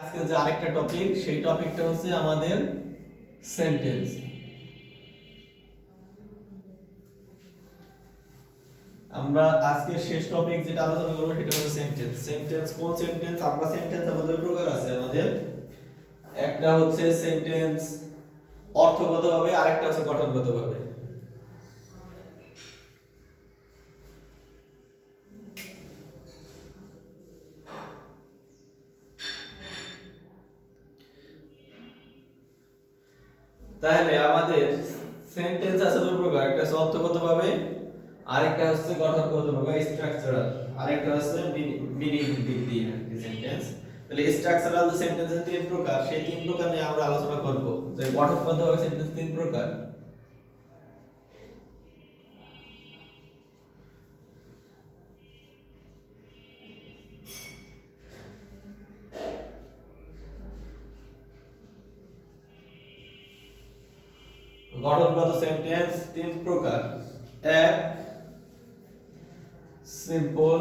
আজকে যে আরেকটা টপিক সেই টপিকটা হচ্ছে আমাদের সেন্টেন্স। আমরা আজকে শেষ টপিক যেটা আলোচনা করব সেটা হচ্ছে সেন্টেন্স। সেন্টেন্স কোন সেন্টেন্স? আমরা সেন্টেন্স আমাদের প্রকার আছে আমাদের। একটা হচ্ছে সেন্টেন্স অর্থগতভাবে, আরেকটা হচ্ছে গঠনগতভাবে। তাহলে আমাদের সেন্টেন্স আছে দুই প্রকার, একটা হচ্ছে অর্থগতভাবে, আরেকটা হচ্ছে গঠনগতভাবে স্ট্রাকচারাল, আরেকটা হচ্ছে মিনিং দিক দিয়ে সেন্টেন্স। তাহলে স্ট্রাকচারাল সেন্টেন্সের তিন প্রকার, সেই তিন প্রকার নিয়ে আমরা আলোচনা করব। যে গঠনগতভাবে সেন্টেন্স তিন প্রকার। গঠনগত সেন্টেন্স তিন প্রকার। এক, সিম্পল,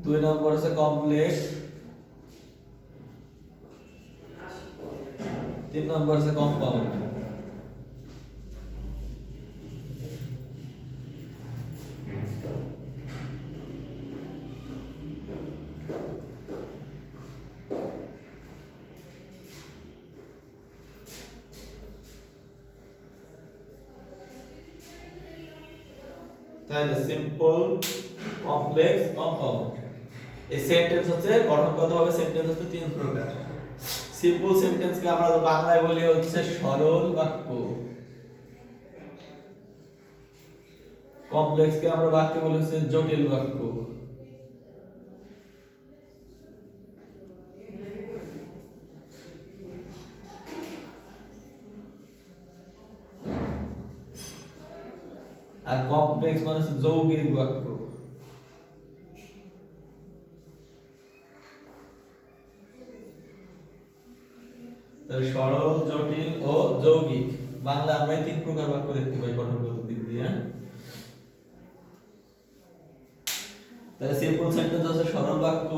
দুই নম্বর হচ্ছে কমপ্লেক্স, তিন নম্বর হচ্ছে কম্পাউন্ড। তাহলে সিম্পল, কমপ্লেক্স, কম্পাউন্ড। এই সেন্টেন্স হচ্ছে গঠনগতভাবে সেন্টেন্স হচ্ছে তিন প্রকার। সিম্পল সেন্টেন্সকে আমরা বাংলায় বলি হচ্ছে সরল বাক্য। কমপ্লেক্সকে আমরা বাক্যে বলি হচ্ছে জটিল বাক্য। আর কমপ্লেক্স মানে হচ্ছে যৌগিক বাক্য। সরল, জটিল ও যৌগিক। বাংলা আমরা তিন প্রকার বাক্য দেখতে পাই গঠনগত দিক দিয়ে। তাহলে সিম্পল সেন্টেন্স হচ্ছে সরল বাক্য,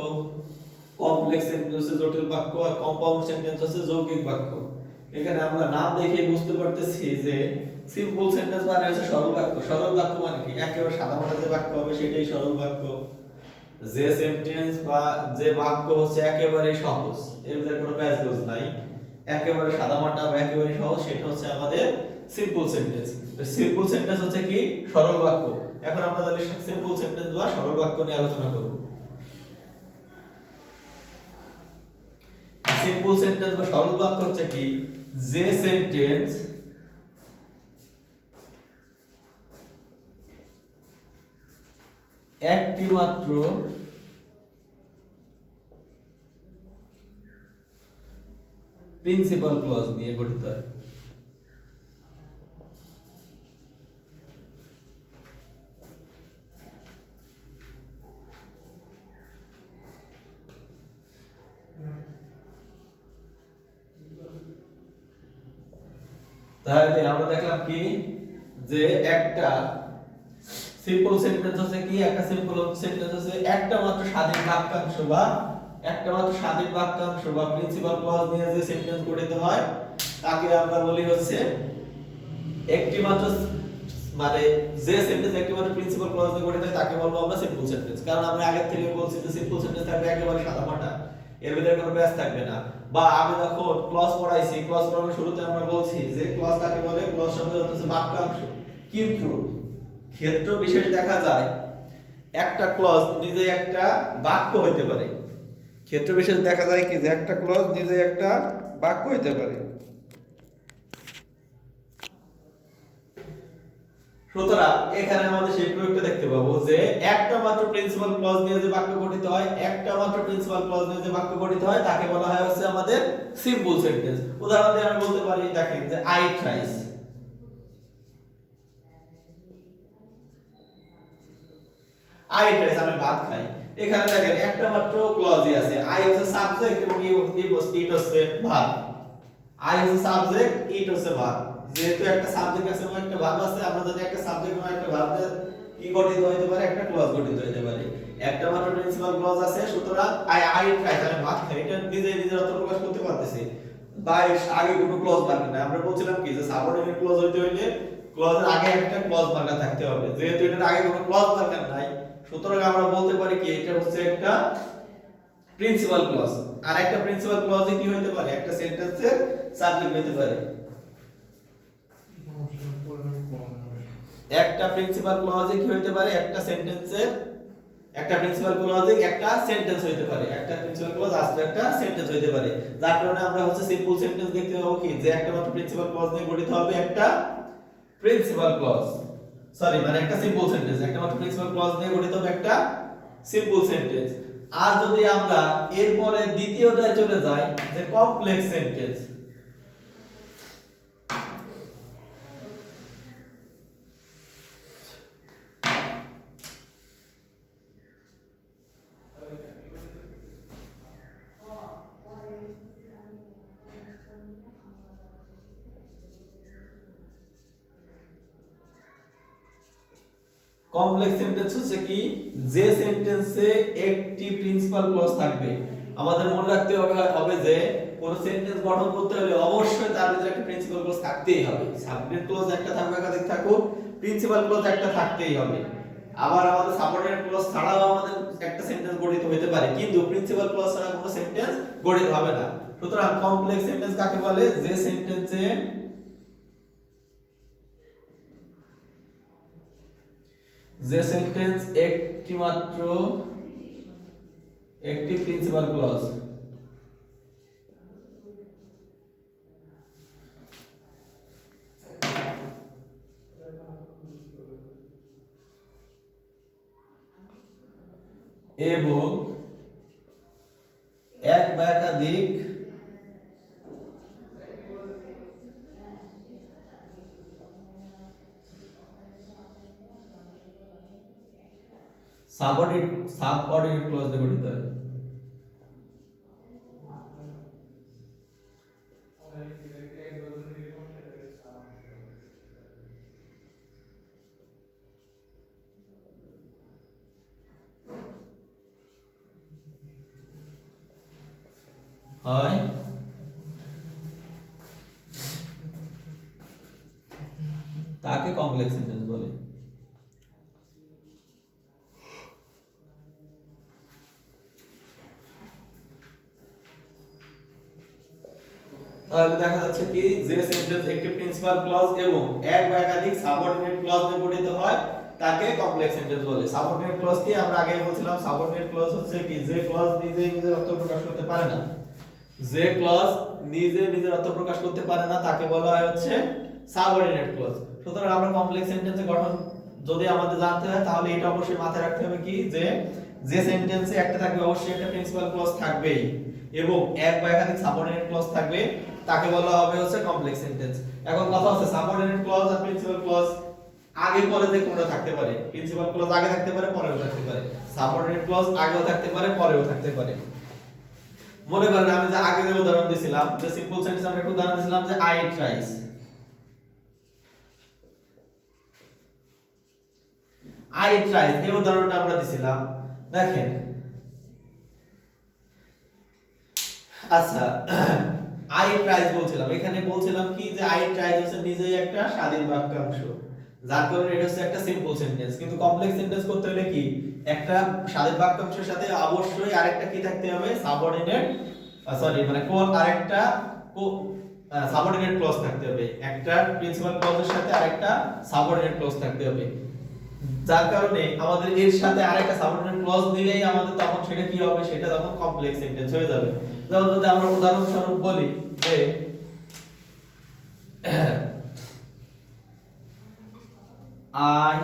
কমপ্লেক্স সেন্টেন্স হচ্ছে জটিল বাক্য, আর কম্পাউন্ড সেন্টেন্স হচ্ছে যৌগিক বাক্য। এখানে আমরা নাম দেখে বুঝতে পারতেছি যে সিম্পল সেন্টেন্স মানে হচ্ছে সরল বাক্য। সরল বাক্য মানে কি? একেবারে সাধারণ যে বাক্য হবে সেটাই সরল বাক্য। যে সেন্টেন্স বা যে বাক্য হচ্ছে একেবারে সহজ, এর মধ্যে কোনো প্যাচগোজ নাই, একেবারে সাদামাটা বা একেবারে সহজ, সেটা হচ্ছে আমাদের সিম্পল সেন্টেন্স। তো সিম্পল সেন্টেন্স হচ্ছে কি? সরল বাক্য। এখন আমরা তাহলে সিম্পল সেন্টেন্স বা সরল বাক্য নিয়ে আলোচনা করব। সিম্পল সেন্টেন্স বা সরল বাক্য হচ্ছে কি? যে সেন্টেন্স একটি মাত্র প্রিন্সিপাল ক্লজ নিয়ে গঠিত হয়। তাহলে আমরা দেখলাম কি যে একটা সিম্পল সেন্টেন্স হচ্ছে কি? একটা সিম্পল সেন্টেন্স হচ্ছে একটা মাত্র স্বাধীন বাক্যাংশ বা একটা মাত্র স্বাধীন বাক্যাংশ বা প্রিন্সিপাল ক্লজ নিয়ে যে সেন্টেন্স গঠিত হয় তাকে আমরা বলি হচ্ছে একটি মাত্র, মানে যে সেন্টেন্স একটি মাত্র প্রিন্সিপাল ক্লজ নিয়ে গঠিত হয় তাকে বলবো আমরা সিম্পল সেন্টেন্স। কারণ আমরা আগে থেকে বলছি যে সিম্পল সেন্টেন্স থাকবে একেবারে সাদামাটা, এর ভিতরে কোনো প্যাচ থাকবে না। বা আমি যখন ক্লজ পড়াইছি, ক্লজ পড়ানোর শুরুতে আমরা বলছি যে ক্লজ কাকে বলে? ক্লজ শব্দ হচ্ছে বাক্যাংশ। কিন্তু ক্ষেত্র বিশেষ দেখা যায় একটা ক্লজ নিজে একটা বাক্য হইতে পারে। ক্ষেত্র বিশেষ দেখা যায় কি যে একটা ক্লজ নিজে একটা বাক্য হইতে পারে। সুতরাং এখানে আমাদের সেই প্রয়োগটা দেখতে পাবো যে একটা মাত্র প্রিন্সিপাল ক্লজ নিয়ে যে বাক্য গঠিত হয়, একটা মাত্র প্রিন্সিপাল ক্লজ নিয়ে যে বাক্য গঠিত হয় তাকে বলা হয় হচ্ছে আমাদের সিম্পল সেন্টেন্স। উদাহরণ দিয়ে আমি বলতে পারি, দেখেন যে আই ট্রাইস, আমি ভাত খাই। এখানে দেখেন একটা মাত্র ক্লজই আছে, আই হচ্ছে সাবজেক্ট এবং ইট হচ্ছে ভার্ব। আই হচ্ছে সাবজেক্ট, ইট হচ্ছে ভার্ব। যেহেতু একটা সাবজেক্ট আছে এবং একটা ভার্ব আছে, আমরা যদি একটা সাবজেক্ট এবং একটা ভার্ব কি গঠিত হতে পারে, একটা ক্লজ গঠিত হতে পারে। একটা মাত্র প্রিন্সিপাল ক্লজ আছে, সুতরাং আই ট্রাই, আমি ভাত খাই, এটা নিজে নিজের অর্থ প্রকাশ করতে পারতেছি, বা আগে কোনো ক্লজ লাগে না। আমরা বলছিলাম কি যে সাবঅর্ডিনেট ক্লজ হইতে হইলে ক্লজের আগে একটা ক্লজ মার্কার থাকতে হবে, যেহেতু এটার আগে কোনো ক্লজ মার্কার নাই, সুতরাং আমরা বলতে পারি কি এটা হচ্ছে একটা প্রিন্সিপাল ক্লজ। আর একটা প্রিন্সিপাল ক্লজে কি হইতে পারে, একটা সেন্টেন্সের সাবজেক্ট হইতে পারে। একটা প্রিন্সিপাল ক্লজে কি হইতে পারে, একটা সেন্টেন্সের, একটা প্রিন্সিপাল ক্লজে একটা সেন্টেন্স হইতে পারে, একটা প্রিন্সিপাল ক্লজ আসলে একটা সেন্টেন্স হইতে পারে। যার কারণে আমরা হচ্ছে সিম্পল সেন্টেন্স দেখতে পাবো কি যে একটা মাত্র প্রিন্সিপাল ক্লজ নিয়ে গঠিত হবে একটা প্রিন্সিপাল ক্লজ, সরি মানে একটা সিম্পল সেন্টেন্স, একটা মাত্র প্রিন্সিপাল ক্লজ নিয়ে গঠিত হবে একটা সিম্পল সেন্টেন্স। আর যদি আমরা এরপরে দ্বিতীয়টায় চলে যাই যে কমপ্লেক্স সেন্টেন্স, কমপ্লেক্স সেন্টেন্স হচ্ছে কি যে সেন্টেন্সে একটি প্রিন্সিপাল ক্লজ থাকবে। আমাদের মনে রাখতে হবে যে কোন সেন্টেন্স গঠন করতে হলে অবশ্যই তার ভিতরে একটা প্রিন্সিপাল ক্লজ থাকতেই হবে। সাবঅর্ডিনেট ক্লজ একটা থাকবে, একাধিক থাকুক, প্রিন্সিপাল ক্লজ একটা থাকতেই হবে। আবার আমাদের সাবঅর্ডিনেট ক্লজ ছাড়াও আমাদের একটা সেন্টেন্স গঠিত হতে পারে, কিন্তু প্রিন্সিপাল ক্লজ ছাড়া কোনো সেন্টেন্স গঠিত হবে না। সুতরাং কমপ্লেক্স সেন্টেন্স কাকে বলে, যে সেন্টেন্সে একটি মাত্র একটি প্রিন্সিপাল ক্লজ এবং এক বা একাধিক সাবঅর্ডিনেট ক্লজ দিয়ে গঠিত হয়। হয় তাকে কমপ্লেক্স সেন্টেন্স বলে। তাহলে দেখা যাচ্ছে কি যে সেন্টেন্স একটি প্রিন্সিপাল ক্লজ এবং এক বা একাধিক সাবঅর্ডিনেট ক্লজ দিয়ে গঠিত হয় তাকে কমপ্লেক্স সেন্টেন্স বলে। সাবঅর্ডিনেট ক্লজ কি আমরা আগে বলছিলাম, সাবঅর্ডিনেট ক্লজ হচ্ছে কি যে ক্লজ নিজে নিজের অর্থ প্রকাশ করতে পারে না, যে ক্লজ নিজে নিজের অর্থ প্রকাশ করতে পারে না তাকে বলা হয় হচ্ছে সাবঅর্ডিনেট ক্লজ। সুতরাং আমরা কমপ্লেক্স সেন্টেন্সের গঠন যদি আমাদের জানতে হয় তাহলে এটা অবশ্যই মাথায় রাখতে হবে কি যে সেন্টেন্সে একটা থাকবে অবশ্যই একটা প্রিন্সিপাল ক্লজ থাকবেই এবং এক বা একাধিক সাবঅর্ডিনেট ক্লজ থাকবে, তাকে বলা হবে হচ্ছে কমপ্লেক্স সেন্টেন্স। এখন কথা হচ্ছে সাবঅর্ডিনেট ক্লজ আর প্রিন্সিপাল ক্লজ আগে পরে যে কোনটা থাকতে পারে, প্রিন্সিপাল ক্লজ আগে থাকতে পারে পরেও থাকতে পারে, সাবঅর্ডিনেট ক্লজ আগেও থাকতে পারে পরেও থাকতে পারে। মনে করেন আমি যে আগে যে উদাহরণ দিয়েছিলাম যে সিম্পল সেন্টেন্স, আমরা একটা উদাহরণ দিয়েছিলাম যে আই ট্রাইস, আই ট্রাইস এই উদাহরণটা আমরা দিয়েছিলাম। দেখেন আচ্ছা আই ট্রাইস বলছিলাম, এখানে বলছিলাম কি যে আই ট্রাইস হচ্ছে নিজেই একটা স্বাধীন বাক্যাংশ, যার কারণে এটা হচ্ছে একটা সিম্পল সেন্টেন্স। কিন্তু কমপ্লেক্স সেন্টেন্স করতে হলে কি একটা স্বাধীন বাক্যাংশের সাথে অবশ্যই আরেকটা কি থাকতে হবে, সাবঅর্ডিনেট সরি মানে কোন আরেকটা সাবঅর্ডিনেট ক্লজ থাকতে হবে, একটা প্রিন্সিপাল ক্লজের সাথে আরেকটা সাবঅর্ডিনেট ক্লজ থাকতে হবে। যার কারণে আমাদের এর সাথে আরেকটা সাবঅর্ডিনেট ক্লজ দিলেই আমাদের তখন সেটা কি হবে, সেটা তখন কমপ্লেক্স সেন্টেন্স হয়ে যাবে। যেমন যদি আমরা উদাহরণস্বরূপ বলি যে I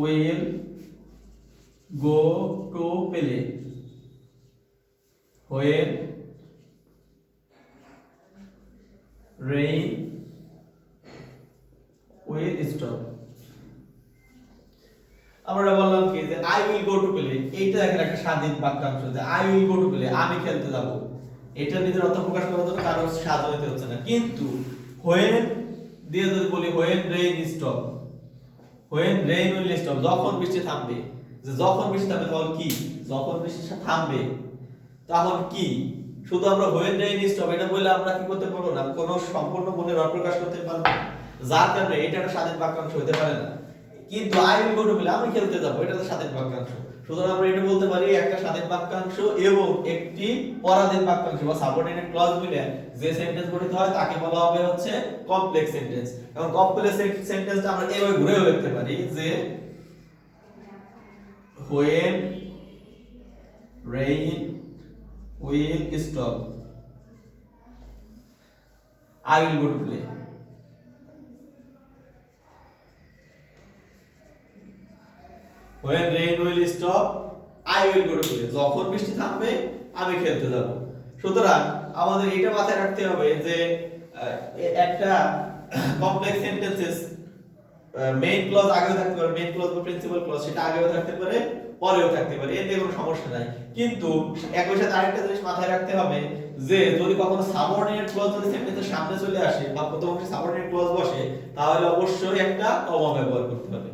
will go to play when rain will stop। আমরা বললাম কি যে I will go to play, এইটা একটা স্বাধীন বাক্যাংশ যে I will go to play আমি খেলতে যাব, এটা নিজের অর্থ প্রকাশ করার জন্য কারো সাহায্য নিতে হচ্ছে না। কিন্তু when দিয়ে যদি বলি when rain stop, when rain will stop, যখন বৃষ্টি থামবে, যে যখন বৃষ্টি থামবে তখন কি, যখন বৃষ্টি থামবে তখন কি, শুধু আমরা when rain stop এটা বলে আমরা কি করতে পারবো না, কোন সম্পূর্ণ মনের রস প্রকাশ করতে পারবো না, যার কারণে এটা একটা স্বাধীন বাক্যাংশ হতে পারে না। কিন্তু আই উইল গো টু বলে আমি খেলতে যাব, এটা তো স্বাধীন বাক্যাংশ। সুতরাং আমরা এটা বলতে পারি একটা স্বাধীন বাক্যাংশ এবং একটি পরাধীন বাক্যাংশ বা সাবঅর্ডিনেট ক্লজ মিলে যে সেন্টেন্স গঠিত হয় তাকে বলা হবে হচ্ছে কমপ্লেক্স সেন্টেন্স। এবং কমপ্লেক্স সেন্টেন্সটা আমরা এইভাবে ঘুরেও লিখতে পারি যে when rain will stop, I will go to play. When rain will stop, I will go to play. যখন বৃষ্টি থামবে আমি খেলতে যাব। সুতরাং আমাদের এটা মাথায় রাখতে হবে যে একটা কমপ্লেক্স সেন্টেন্সেস মেইন ক্লজ আগেও থাকতে পারে, মেইন ক্লজ বা প্রিন্সিপাল ক্লজ সেটা আগেও থাকতে পারে পরেও থাকতে পারে, এতে কোনো সমস্যা নাই। কিন্তু একই সাথে আরেকটা জিনিস মাথায় রাখতে হবে যে যদি কখনো সাবঅর্ডিনেট ক্লজ যদি সেন্টেন্সের সামনে চলে আসে বা প্রথম অংশে সাবঅর্ডিনেট ক্লজ বসে তাহলে অবশ্যই একটা কমা ব্যবহার করতে হবে।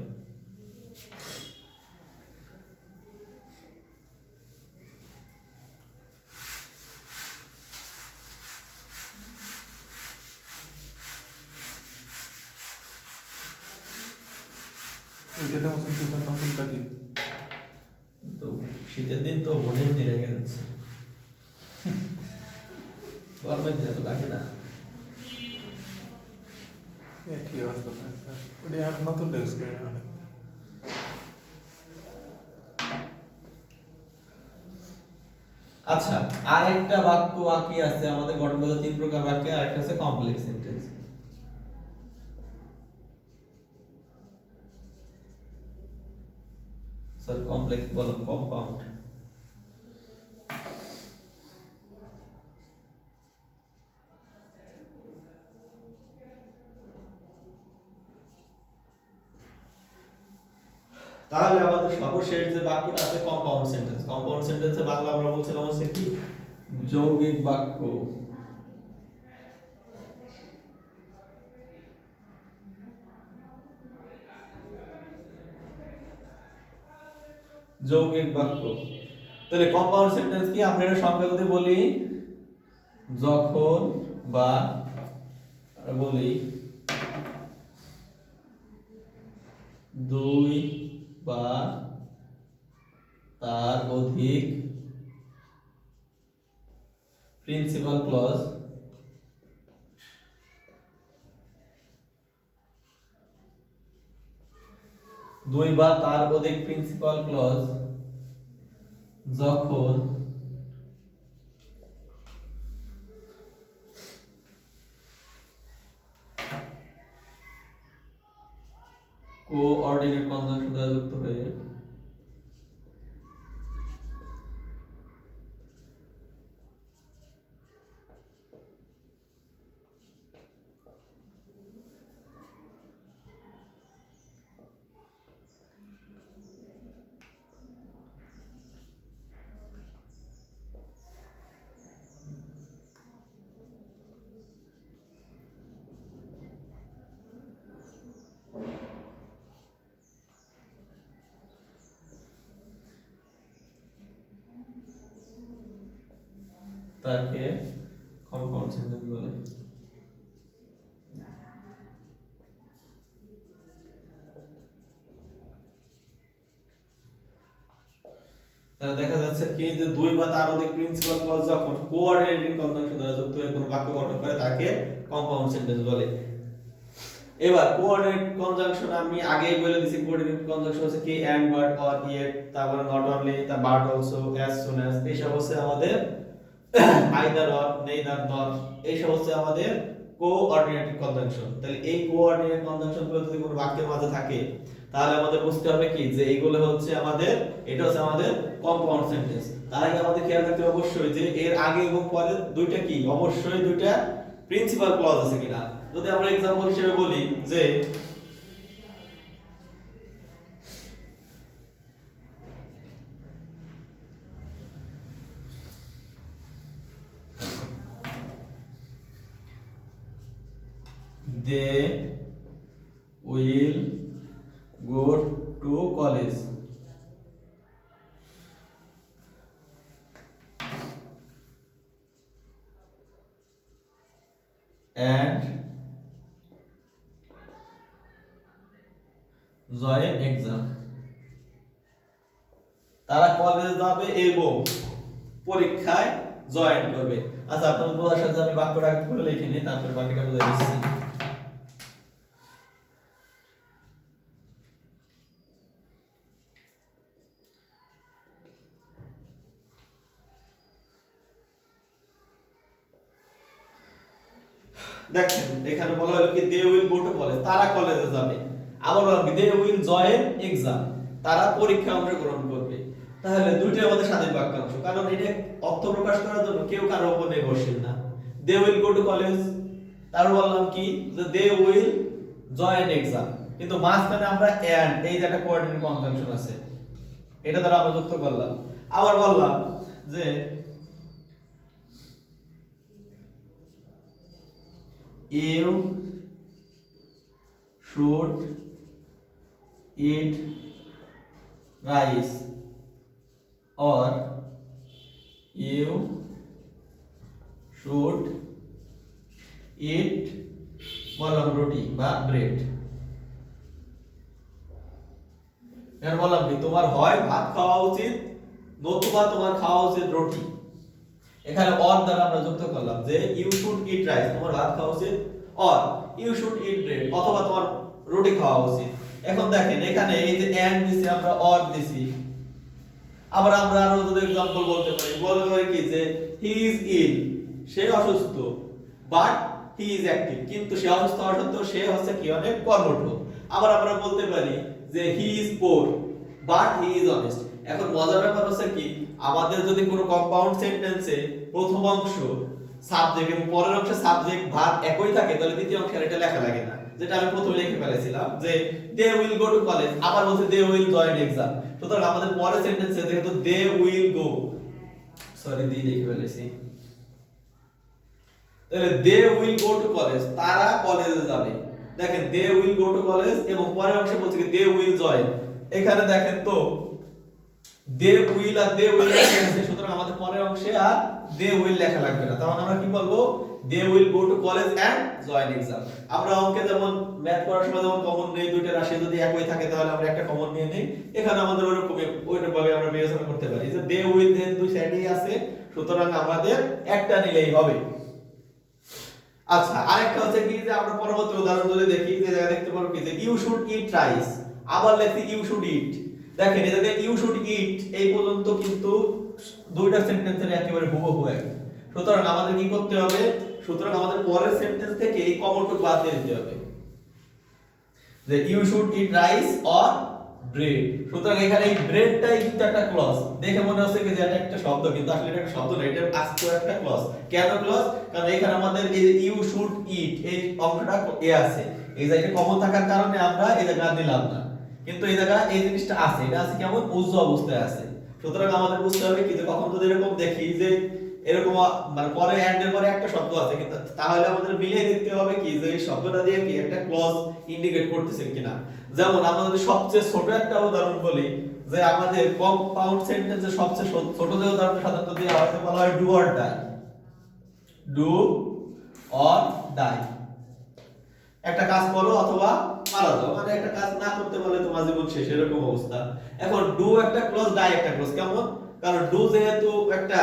তো শীতের দিন তো মনের দিনে গেছে, গরমের দিনে তো লাগে না। আচ্ছা, আরেকটা বাক্য বাকি আছে আমাদের গঠনগত তিন প্রকার বাক্য, আরেকটা হচ্ছে কমপ্লেক্স সেন্টেন্স। স্যার কমপ্লেক্স বলো কম্পাউন্ড। তাহলে আমাদের সর্বশেষ যে বাক্যটা আছে কম্পাউন্ড সেন্টেন্স। কম্পাউন্ড সেন্টেন্সে বাংলা আমরা বলছিলাম হচ্ছে কি যৌগিক বাক্য। যৌগিক বাক্য। তাহলে কম্পাউন্ড সেন্টেন্স কি আমরা এর সংজ্ঞা যদি বলি যখন বা বলি দুই বা তার অধিক প্রিন্সিপাল ক্লজ দুই বা তার অধিক প্রিন্সিপাল ক্লজ যখন কোঅর্ডিনেট কনজাংশন দ্বারা যুক্ত হয়ে তাকে কম্পাউন্ড সেন্টেন্স বলে। তাহলে দেখা যাচ্ছে কি যে দুই বা তার অধিক প্রিন্সিপাল ক্লজ যখন কোঅর্ডিনেটিং কনজাংশন দ্বারা যুক্ত হয়ে কোনো বাক্য গঠন করে তাকে কম্পাউন্ড সেন্টেন্স বলে। এবার কোঅর্ডিনেট কনজাংশন আমি আগেই বলে দিয়েছি, কোঅর্ডিনেট কনজাংশন হচ্ছে কি এন্ড বাট অর ইয়েট, তারপরে নট অনলি, তার but also, as soon as, এইসব হচ্ছে আমাদের আইদার অর, নেইদার নট, এইসব হচ্ছে আমাদের কোঅর্ডিনেটিং কনজাংশন। তাহলে এই কোঅর্ডিনেট কনজাংশন গুলো যদি কোনো বাক্যের মাঝে থাকে তাহলে আমাদের বুঝতে হবে কি যে এইগুলো হচ্ছে আমাদের, এটা হচ্ছে আমাদের কম্পাউন্ড সেন্টেন্স। তার আগে আমাদের খেয়াল রাখতে হবে অবশ্যই যে এর আগে এবং পরে দুইটা কি, অবশ্যই দুইটা প্রিন্সিপাল ক্লজ আছে কিনা। যদি আমরা एग्जांपल হিসেবে বলি যে they will go to college. And join exam. তারা কলেজে যাবে এবং পরীক্ষায় জয়েন করবে। আচ্ছা আপনাদের বোঝার সাথে আমি বাক্যটা করে লিখে নিই, তারপর বাকিটা বুঝাই দিচ্ছি। দেখেন এখানে বলা হলো কি they will go to college, তারা কলেজে যাবে। আবার বলা হলো দে উইল জয়েন এক্সাম, তারা পরীক্ষায় অংশগ্রহণ করবে। তাহলে দুইটার মধ্যে স্বাধীন বাক্যাংশ, কারণ এটা অর্থ প্রকাশ করার জন্য কেউ কারো উপর নির্ভরশীল না। They will go to college, তারপর বললাম কি যে দে উইল জয়েন এক্সাম, কিন্তু মাঝখানে আমরা এন্ড এই যে একটা কোঅর্ডিনেট কনজাংশন আছে, এটা দ্বারা আমরা যুক্ত করলাম। আবার বললাম যে you should eat rice or you should eat বললাম রুটি বা ব্রেড। এর বললাম কি তোমার হয় ভাত খাওয়া উচিত নতুবা তোমার খাওয়া উচিত রুটি। এখানে অর দ্বারা আমরা যুক্ত করলাম যে ইউ শুড ইট রাইস, তোমার ভাত খাওয়া উচিত, or you should eat bread, অথবা তোমার রুটি খাওয়া উচিত। এখন দেখেন এখানে এই যে এন্ড দিছি আমরা, অর দিছি। আবার আমরা আরো যদি एग्जांपल বলতে পারি, বলতে পারি কি যে হি ইজ ইল, সে অসুস্থ, বাট হি ইজ অ্যাক্টিভ, কিন্তু সে অসুস্থ হওয়া সত্ত্বেও সে হচ্ছে কি অনেক কর্মঠ। আবার আমরা বলতে পারি যে he is poor but he is honest. এখন মজার ব্যাপার হচ্ছে কি আমাদের যদি কোনো কম্পাউন্ড সেন্টেন্সে প্রথম অংশ সাবজেক্ট এবং পরের অংশে সাবজেক্ট ভার্ব একই থাকে, তাহলে দ্বিতীয় অংশে এটা লেখা লাগে না, যেটা আমি প্রথমে লিখে ফেলেছিলাম যে they will go to college, আবার বলছে দে উইল জয়েন এক্সাম। সুতরাং আমাদের পরের সেন্টেন্সে যেহেতু দে উইল গো, সরি দি লিখে ফেলেছি, তাহলে they will go to college, তারা কলেজে যাবে। দেখেন they will go to college এবং পরের অংশে বলছে কি দে উইল জয়েন। এখানে দেখেন তো they will R they will লেখা আছে, সুতরাং আমাদের পরের অংশে আর দে উইল লেখা লাগবে না। তখন আমরা কি বলবো they will go to college and join exam. আমরা অঙ্কে যেমন ম্যাথ করার সময় যেমন কমন নেই, দুইটা রাশি যদি একই থাকে তাহলে আমরা একটা কমন নিয়ে নেই, এখানে আমাদের ওইরকম ভাবে আমরা বিবেচনা করতে পারি যে দে উইল দেন দুই সাইডেই আছে, সুতরাং আমাদের একটা নিলেই হবে। আচ্ছা আরেকটা হচ্ছে কি যে আমরা পরবর্তী উদাহরণ যদি দেখি, যে জায়গা দেখতে পারো কি যে ইউ শুড ইট রাইস, আবার লেখি ইউ শুড ইট। দেখেন এই জায়গায় ইউ শুড ইট এই পর্যন্ত কিন্তু দুইটা সেন্টেন্সের একেবারে হুবহু এক। সুতরাং আমাদের কি করতে হবে, সুতরাং আমাদের পরের সেন্টেন্স থেকে এই কমনটুকু বাদ দিয়ে দিতে হবে যে you should eat rice or bread. সুতরাং এখানে এই ব্রেডটাই কিন্তু একটা ক্লজ, দেখে মনে হচ্ছে যে এটা একটা শব্দ, কিন্তু আসলে এটা একটা শব্দ না, এটা আস্ত একটা ক্লজ। কেন ক্লজ? কারণ এখানে আমাদের এই যে ইউ শুড ইট এই অংশটা এ আছে, এই জায়গায় কমন থাকার কারণে আমরা এই জায়গা দিলাম না, কিন্তু এই জায়গা এই জিনিসটা আছে, এটা আছে কেমন উজ্জ অবস্থায় আছে। সুতরাং আমাদের বুঝতে হবে কি যে কখন যদি এরকম দেখি যে এরকম মানে পরে এন্ড এর পরে একটা শব্দ আছে, কিন্তু তাহলে আমাদের মিলিয়ে দেখতে হবে কি যে এই শব্দটা দিয়ে কি একটা ক্লজ ইন্ডিকেট করতেছে কিনা। যেমন আমরা যদি সবচেয়ে ছোট একটা উদাহরণ বলি, যে আমাদের কম্পাউন্ড সেন্টেন্সে সবচেয়ে ছোট যে উদাহরণটা সাধারণত দেওয়া হয় বলা হয় do or die. Do or die, একটা কাজ করো অথবা মারা যাও, মানে একটা কাজ না করতে পারলে তোমার জীবন শেষ, এরকম অবস্থা। এখন ডু একটা ক্লজ, ডাই একটা ক্লজ। কেমন? কারণ ডু যেহেতু একটা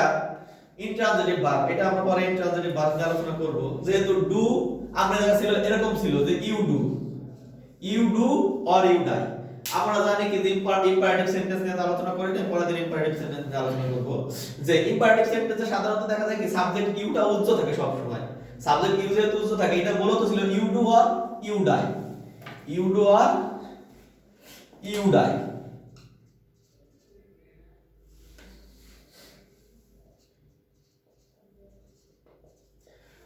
ইনট্রানজিটিভ ভার্ব, এটা আমরা পরে ইনট্রানজিটিভ ভার্ব নিয়ে আলোচনা করব। যেহেতু ডু আমরা জানা ছিল এরকম ছিল যে you do or you die. আমরা জানি কি যে ইম্পারেটিভ সেন্টেন্স নিয়ে আলোচনা করি না, পরের দিন ইম্পারেটিভ সেন্টেন্স নিয়ে আলোচনা করব। যে ইম্পারেটিভ সেন্টেন্সে সাধারণত দেখা যায় কি সাবজেক্ট ইউটা উচ্চ থাকে সব সময়। সাবজেক্ট ইউ যেহেতু উচ্চ থাকে, এটা মূলত ছিল you do or you die, you do or you die.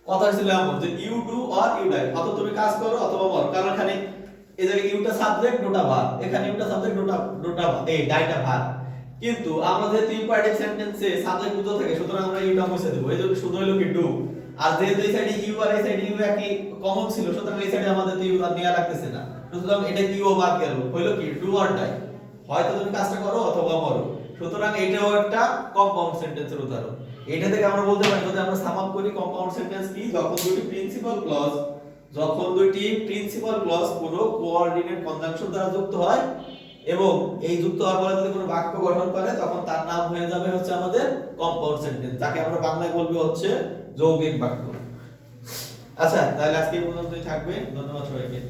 কথা ছিল এমন যে you do or you die, অথবা তুমি কাজ করো অথবা মরো। কারণ এখানে এই জায়গায় ইউটা সাবজেক্ট ডুটা ভার্ব, এখানে ইউটা সাবজেক্ট ডুটা এই ডাইটা ভার্ব। কিন্তু আমরা যেহেতু ইম্পারেটিভ সেন্টেন্সে সাবজেক্ট উজ্জ্বল থাকে, সুতরাং আমরা ইউটা মুছে দেব। এই জন্য শুধু হলো কি ডু, আর যেহেতু এই সাইডে ইউ আর এই সাইডে ইউ একই কমন ছিল, সুতরাং এই সাইডে আমাদের তো ইউ আর নেওয়া লাগতেছে না, সুতরাং এটা কিও বাদ গেল, হইলো কি ট্রু অর ডাই, হয়তো তুমি কাজটা করো অথবা মরো। সুতরাং এটাও একটা কম্পাউন্ড সেন্টেন্সের উদাহরণ। এটা থেকে আমরা বলতে পারি, যদি আমরা সাম আপ করি, কম্পাউন্ড সেন্টেন্স কি, যখন দুটি প্রিন্সিপাল ক্লজ কোনো কোঅর্ডিনেট কনজাংশন দ্বারা যুক্ত হয় এবং এই যুক্ত হওয়ার পরে যদি কোনো বাক্য গঠন করে, তখন তার নাম হয়ে যাবে হচ্ছে আমাদের কম্পাউন্ড সেন্টেন্স, যাকে আমরা বাংলায় বলবো হচ্ছে যৌগিক বাক্য। আচ্ছা, তাহলে আজকে এই পর্যন্তই থাকবে। ধন্যবাদ সবাইকে।